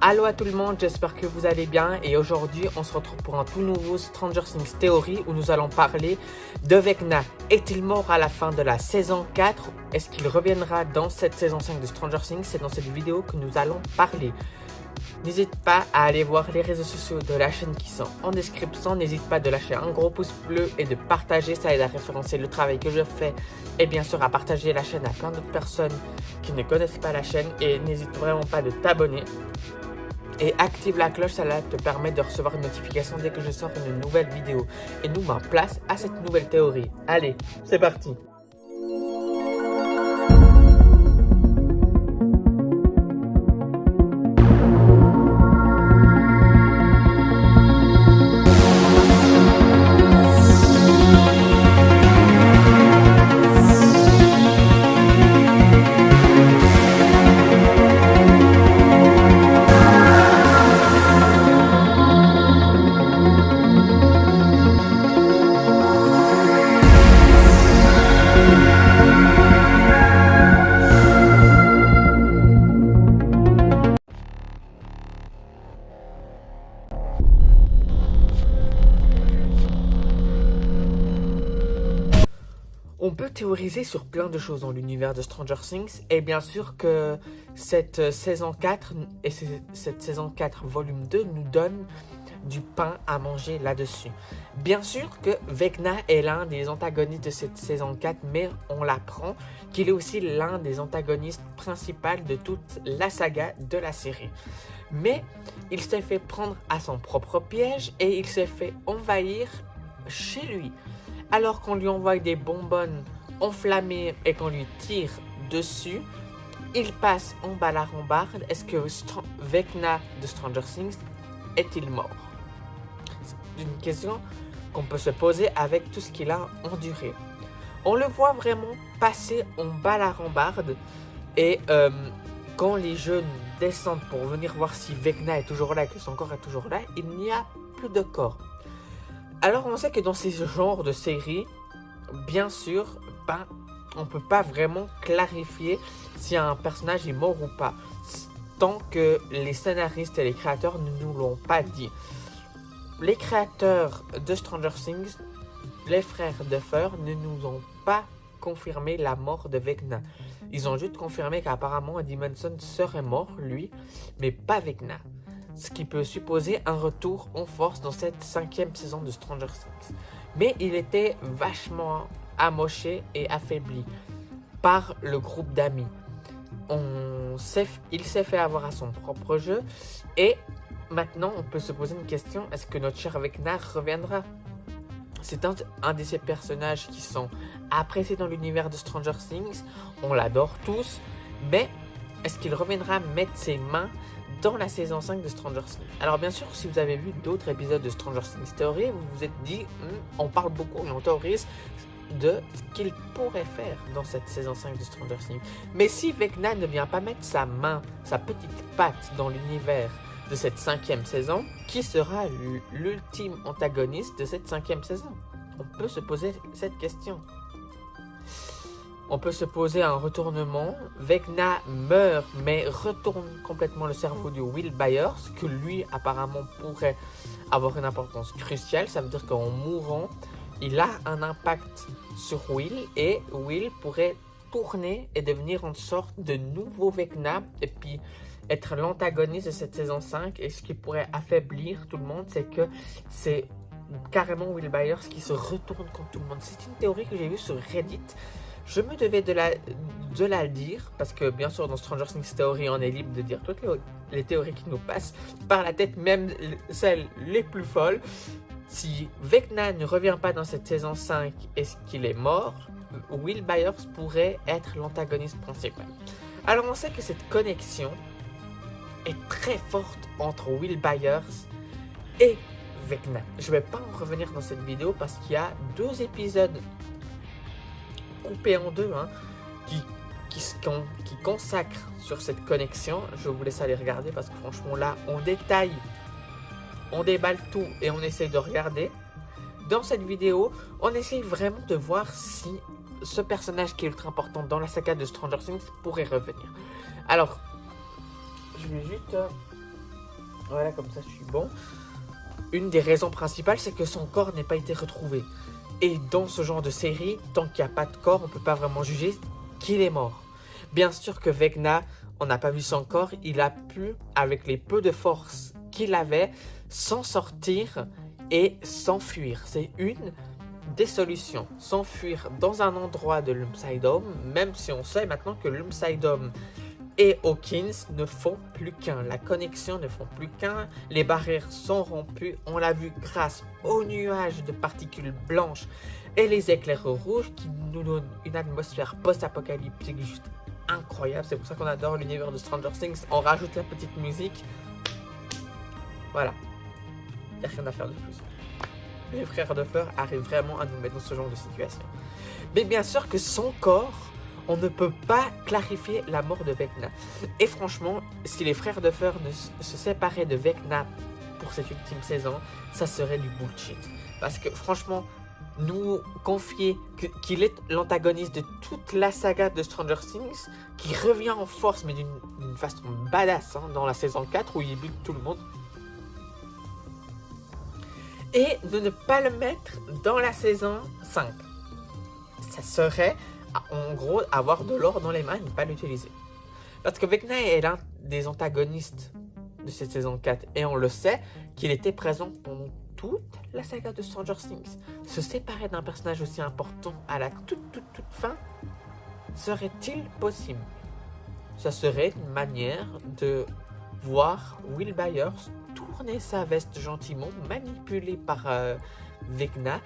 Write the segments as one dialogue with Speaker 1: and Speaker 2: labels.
Speaker 1: Allô à tout le monde, j'espère que vous allez bien et aujourd'hui on se retrouve pour un tout nouveau Stranger Things Theory où nous allons parler de Vecna. Est-il mort à la fin de la saison 4? Est-ce qu'il reviendra dans cette saison 5 de Stranger Things? C'est dans cette vidéo que nous allons parler. N'hésite pas à aller voir les réseaux sociaux de la chaîne qui sont en description. N'hésite pas de lâcher un gros pouce bleu et de partager, ça aide à référencer le travail que je fais. Et bien sûr à partager la chaîne à plein d'autres personnes qui ne connaissent pas la chaîne. Et n'hésite vraiment pas de t'abonner. Et active la cloche, ça te permet de recevoir une notification dès que je sors une nouvelle vidéo. Et nous, on place à cette nouvelle théorie. Allez, c'est parti! On peut théoriser sur plein de choses dans l'univers de Stranger Things et bien sûr que cette saison 4 et cette saison 4 volume 2 nous donne du pain à manger là-dessus. Bien sûr que Vecna est l'un des antagonistes de cette saison 4, mais on l'apprend qu'il est aussi l'un des antagonistes principaux de toute la saga de la série. Mais il s'est fait prendre à son propre piège et il s'est fait envahir chez lui. Alors qu'on lui envoie des bonbonnes enflammées et qu'on lui tire dessus, il passe en bas la rambarde. Est-ce que Vecna de Stranger Things est-il mort? C'est une question qu'on peut se poser avec tout ce qu'il a enduré. On le voit vraiment passer en bas la rambarde et quand les jeunes descendent pour venir voir si Vecna est toujours là et que son corps est toujours là, il n'y a plus de corps. Alors on sait que dans ces genres de séries, bien sûr, on ne peut pas vraiment clarifier si un personnage est mort ou pas, tant que les scénaristes et les créateurs ne nous l'ont pas dit. Les créateurs de Stranger Things, les frères Duffer, ne nous ont pas confirmé la mort de Vecna. Ils ont juste confirmé qu'apparemment Eddie Munson serait mort, lui, mais pas Vecna. Ce qui peut supposer un retour en force dans cette 5e saison de Stranger Things. Mais il était vachement amoché et affaibli par le groupe d'amis. Il s'est fait avoir à son propre jeu et maintenant on peut se poser une question, est-ce que notre cher Vecna reviendra? C'est un de ces personnages qui sont appréciés dans l'univers de Stranger Things, on l'adore tous, mais est-ce qu'il reviendra mettre ses mains dans la saison 5 de Stranger Things? Alors bien sûr, si vous avez vu d'autres épisodes de Stranger Things Theory, vous vous êtes dit, on parle beaucoup et on théorise de ce qu'il pourrait faire dans cette saison 5 de Stranger Things. Mais si Vecna ne vient pas mettre sa main, sa petite patte dans l'univers de cette 5e saison, qui sera l'ultime antagoniste de cette 5e saison? On peut se poser cette question. On peut se poser un retournement. Vecna meurt mais retourne complètement le cerveau de Will Byers, que lui apparemment pourrait avoir une importance cruciale. Ça veut dire qu'en mourant, il a un impact sur Will et Will pourrait tourner et devenir une sorte de nouveau Vecna et puis être l'antagoniste de cette saison 5. Et ce qui pourrait affaiblir tout le monde, c'est que c'est carrément Will Byers qui se retourne contre tout le monde. C'est une théorie que j'ai vue sur Reddit. Je me devais de la dire, parce que bien sûr dans Stranger Things Theory on est libre de dire toutes les théories qui nous passent par la tête, même celles les plus folles. Si Vecna ne revient pas dans cette saison 5 et qu'il est mort, Will Byers pourrait être l'antagoniste principal. Alors on sait que cette connexion est très forte entre Will Byers et Vecna. Je ne vais pas en revenir dans cette vidéo parce qu'il y a 2 épisodes coupé en deux, qui consacre sur cette connexion. Je vous laisse aller regarder parce que franchement là, on détaille, on déballe tout et on essaye de regarder. Dans cette vidéo, on essaye vraiment de voir si ce personnage qui est ultra important dans la saga de Stranger Things pourrait revenir. Alors, je vais juste Voilà, comme ça je suis bon. Une des raisons principales, c'est que son corps n'ait pas été retrouvé. Et dans ce genre de série, tant qu'il n'y a pas de corps, on ne peut pas vraiment juger qu'il est mort. Bien sûr que Vecna, on n'a pas vu son corps, il a pu, avec les peu de force qu'il avait, s'en sortir et s'enfuir. C'est une des solutions. S'enfuir dans un endroit de l'Upside-Dome, même si on sait maintenant que l'Upside-Dome et Hawkins ne font plus qu'un. La connexion ne font plus qu'un. Les barrières sont rompues. On l'a vu grâce aux nuages de particules blanches et les éclairs rouges qui nous donnent une atmosphère post-apocalyptique juste incroyable. C'est pour ça qu'on adore l'univers de Stranger Things. On rajoute la petite musique. Voilà. Il n'y a rien à faire de plus. Les frères de Fleur arrivent vraiment à nous mettre dans ce genre de situation. Mais bien sûr que son corps, on ne peut pas clarifier la mort de Vecna. Et franchement, si les frères de Fleur ne se séparaient de Vecna pour cette ultime saison, ça serait du bullshit. Parce que franchement, nous confier qu'il est l'antagoniste de toute la saga de Stranger Things, qui revient en force, mais d'une façon badass, hein, dans la saison 4 où il bute tout le monde, et de ne pas le mettre dans la saison 5. Ça serait, en gros, avoir de l'or dans les mains et ne pas l'utiliser. Parce que Vecna est l'un des antagonistes de cette saison 4. Et on le sait qu'il était présent pendant toute la saga de Stranger Things. Se séparer d'un personnage aussi important à la toute fin, serait-il possible? Ça serait une manière de voir Will Byers tourner sa veste gentiment, manipulé par Vecna,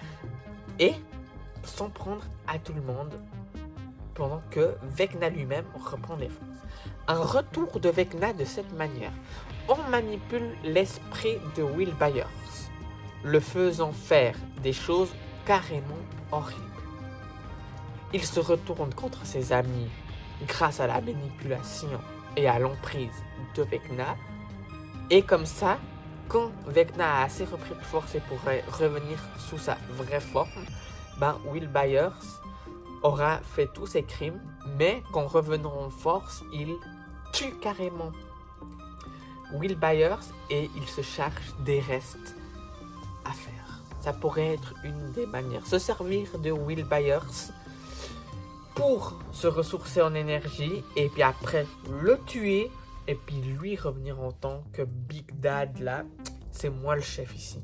Speaker 1: et s'en prendre à tout le monde pendant que Vecna lui-même reprend des forces. Un retour de Vecna de cette manière. On manipule l'esprit de Will Byers, le faisant faire des choses carrément horribles. Il se retourne contre ses amis grâce à la manipulation et à l'emprise de Vecna. Et comme ça, quand Vecna a assez repris de force et pourrait revenir sous sa vraie forme, Will Byers aura fait tous ses crimes, mais qu'en revenant en force, il tue carrément Will Byers et il se charge des restes à faire. Ça pourrait être une des manières. Se servir de Will Byers pour se ressourcer en énergie et puis après le tuer et puis lui revenir en tant que Big Dad là, c'est moi le chef ici.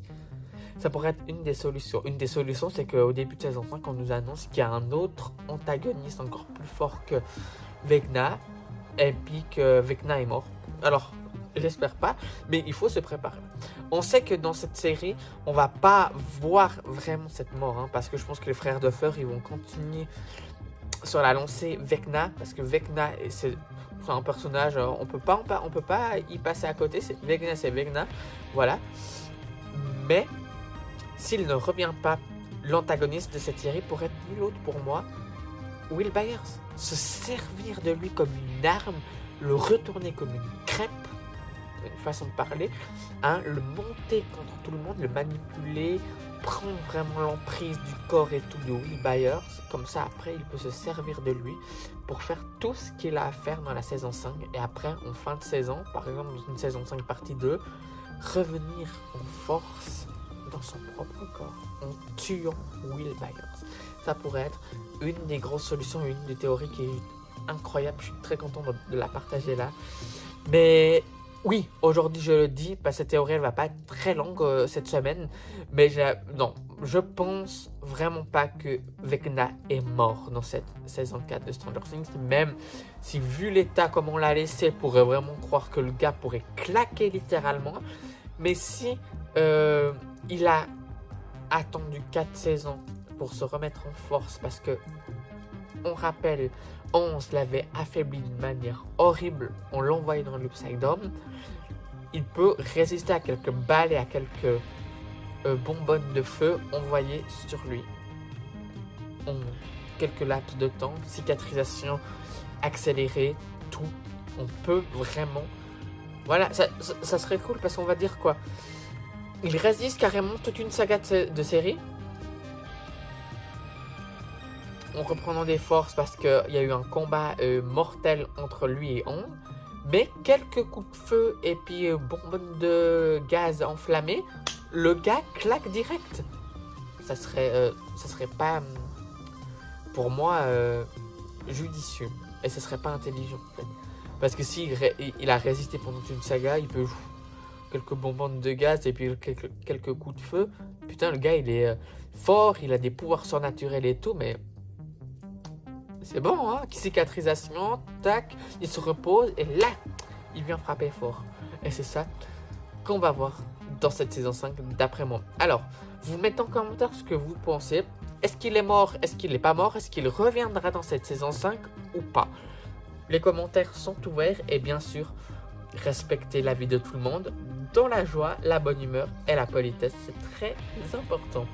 Speaker 1: Ça pourrait être une des solutions. Une des solutions, c'est qu'au début de saison 5, on nous annonce qu'il y a un autre antagoniste encore plus fort que Vecna, et puis que Vecna est mort. Alors, j'espère pas, mais il faut se préparer. On sait que dans cette série, on va pas voir vraiment cette mort, hein, parce que je pense que les frères de Fleur, ils vont continuer sur la lancée Vecna, parce que Vecna, c'est un personnage, on peut pas y passer à côté. Vecna, c'est Vecna, voilà. Mais s'il ne revient pas, l'antagoniste de cette série pourrait être nul autre pour moi, Will Byers. Se servir de lui comme une arme, le retourner comme une crêpe, une façon de parler, hein, le monter contre tout le monde, le manipuler, prendre vraiment l'emprise du corps et tout de Will Byers. Comme ça, après, il peut se servir de lui pour faire tout ce qu'il a à faire dans la saison 5. Et après, en fin de saison, par exemple dans une saison 5 partie 2, revenir en force dans son propre corps en tuant Will Byers. Ça pourrait être une des grosses solutions, une des théories qui est incroyable. Je suis très content de la partager là. Mais oui, aujourd'hui je le dis, cette théorie elle va pas être très longue cette semaine, mais non, je pense vraiment pas que Vecna est mort dans cette saison 4 de Stranger Things, même si vu l'état comme on l'a laissé, on pourrait vraiment croire que le gars pourrait claquer littéralement. Mais si il a attendu 4 saisons pour se remettre en force, parce que on rappelle, on l'avait affaibli d'une manière horrible, on l'envoyait dans l'Upside Dome, il peut résister à quelques balles et à quelques bonbonnes de feu envoyées sur lui en quelques laps de temps, cicatrisation accélérée, tout. On peut vraiment... Voilà, ça serait cool parce qu'on va dire quoi? Il résiste carrément toute une saga de série en reprenant des forces parce qu'il y a eu un combat mortel entre lui et Hong. Mais quelques coups de feu et puis bonbonne de gaz enflammée, le gars claque direct. Ça serait pas, pour moi, judicieux. Et ça serait pas intelligent, en fait. Parce que s'il il a résisté pendant une saga, il peut quelques bonbonnes de gaz et puis quelques coups de feu. Putain, le gars, il est fort, il a des pouvoirs surnaturels et tout, mais c'est bon, hein. Cicatrisation, tac, il se repose et là, il vient frapper fort. Et c'est ça qu'on va voir dans cette saison 5, d'après moi. Alors, vous mettez en commentaire ce que vous pensez. Est-ce qu'il est mort? Est-ce qu'il n'est pas mort? Est-ce qu'il reviendra dans cette saison 5 ou pas? Les commentaires sont ouverts et bien sûr, respectez l'avis de tout le monde dans la joie, la bonne humeur et la politesse. C'est très important.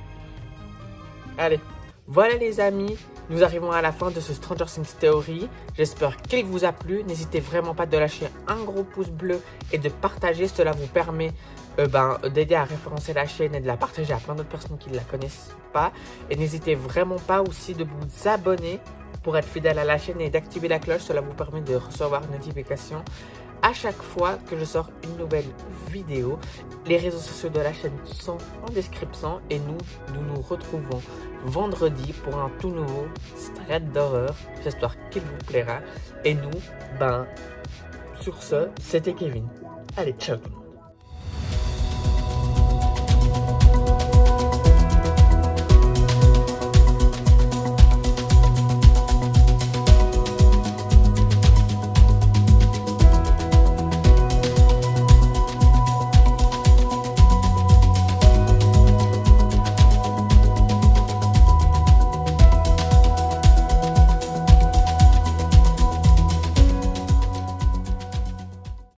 Speaker 1: Allez, voilà les amis, nous arrivons à la fin de ce Stranger Things Theory. J'espère qu'il vous a plu. N'hésitez vraiment pas de lâcher un gros pouce bleu et de partager. Cela vous permet d'aider à référencer la chaîne et de la partager à plein d'autres personnes qui ne la connaissent pas. Et n'hésitez vraiment pas aussi de vous abonner pour être fidèle à la chaîne et d'activer la cloche. Cela vous permet de recevoir une notification à chaque fois que je sors une nouvelle vidéo. Les réseaux sociaux de la chaîne sont en description et nous nous retrouvons vendredi pour un tout nouveau thread d'horreur. J'espère qu'il vous plaira. Et nous, sur ce, c'était Kevin. Allez, ciao.